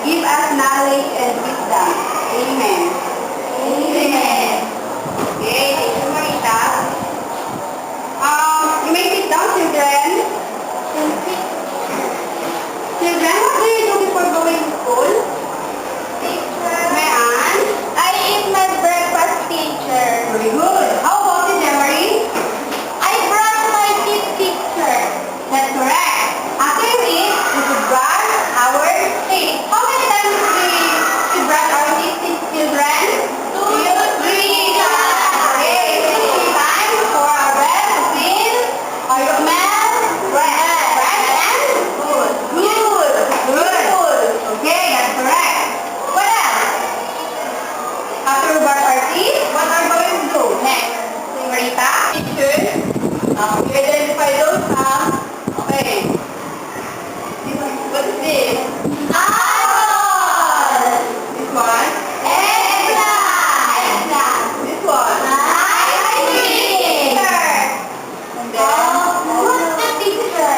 give us knowledge and wisdom. Amen. Amen. Okay, thank you, Marita. You may sit down, children. Children, what do you do before going to school? Mayan? I eat my breakfast, teacher. Very good. How about you, Jemery? I brush my teeth, teacher. That's correct. After you eat, we should brush our teeth. How many times we brush our teeth, children? 2 to 3 times. Okay, 3 times for our breath to clean or your mouth, breath, right? And good. Good. Good. Okay, that's correct. What else? After we brush our teeth, what are we going to do next? Marita? Teacher? You identify those, okay. What is this? Apple. This one? Eggplant. This one? Ice cream. And then? Who's the teacher?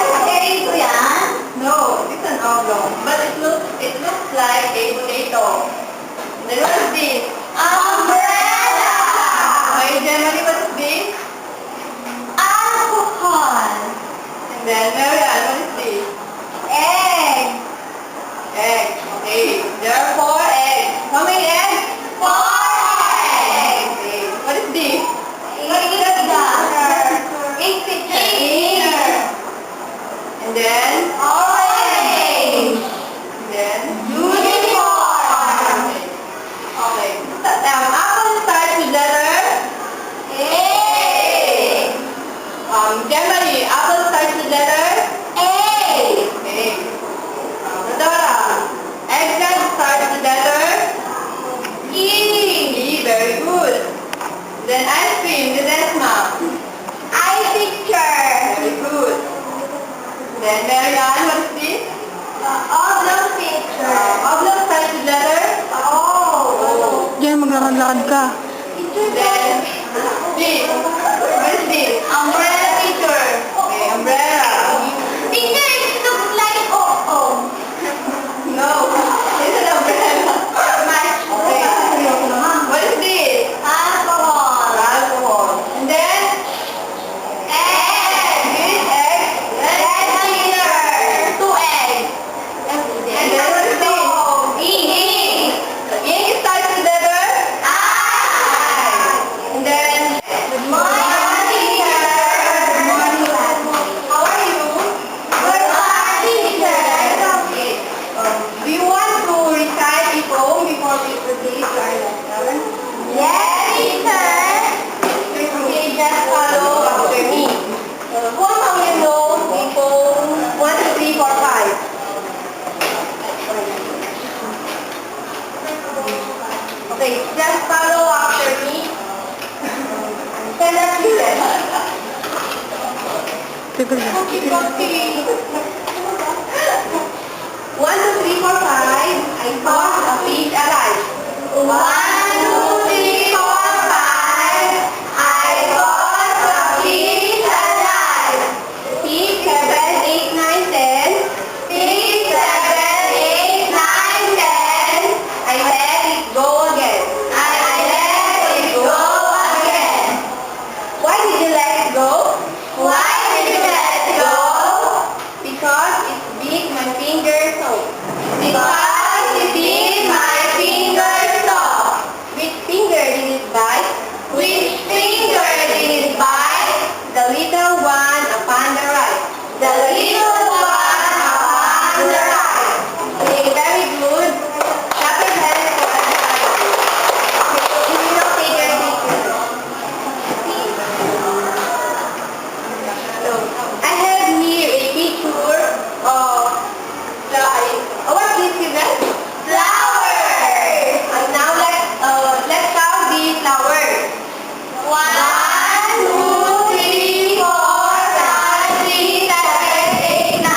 Potato yan? No, it's an oblong. But it looks like a potato. Then what is this? Umbrella. Okay, Jemery, what is this? Alcohol. And then Marian, what is this? Egg. Egg. Okay, there are 4 eggs. How many eggs? 4 eggs. Okay. What is this? What is that? Ink picture. And then? Orange. And then? Uniform. Okay. Apple starts with letter? A. Jemery, apple starts with letter? A. Okay. Dora, eggplant starts with letter? E. E. Very good. Then ice cream, the Desma. Eye picture. Very good. Then Marian, what is this? Oblong picture. Oblong starts with letter? Oh. Diyan, maglakad-lakad ka. Then this. What is this? Umbrella picture. Okay, umbrella. Teacher, it looks like oh. No, it's an umbrella. Okay. What is this? Alcohol. Alcohol. And then Egg. this egg. Red picture. 2 eggs. And then what is this? E. Ink starts with letter? I. And then Good morning, teacher. good morning. How are you? Good morning, teacher. Okay. Do you want to recite the poem before we proceed to our lesson? Yes, teacher. Okay, just follow after me. Who among you knows the poem 1, 2, 3, 4, 5? Okay, just follow after me. Stand up, children. Tigil ka. Okay. 1, 2, 3, 4, 5. I caught a fish alive. 1, 2, 3, 4, 5. I got a fish alive. 6, 7, 8, 9, 10. 6, 7, 8, 9, 10. I let it go again. I let it go again. Why did you let it go? Why did you let it go? Because it bit my finger so. Because it bit my finger so. Which finger did it bite? Which finger did it bite? The little one upon the right. The little one upon the right. Okay, very good. Clap your hands for that. Okay, you will take your picture. So, I have here a picture of what is this? Flowers. And now let's count the flowers. 1, 2, 3, 4, 5, 6, 7, 8,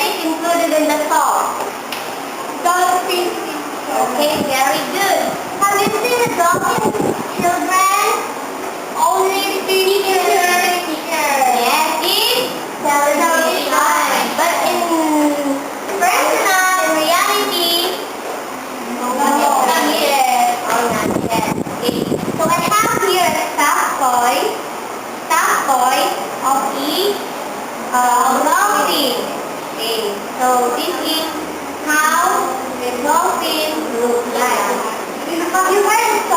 fish included in the song? Dolphin. Okay, very good. Have you seen a dolphin, children? Only pictures. Yes, in television. But in personal, in reality, not yet. Oh, not yet. Okay. So I have here a stuffed toy of the dolphin. Okay. So this is how the dolphin looks like. Have you heard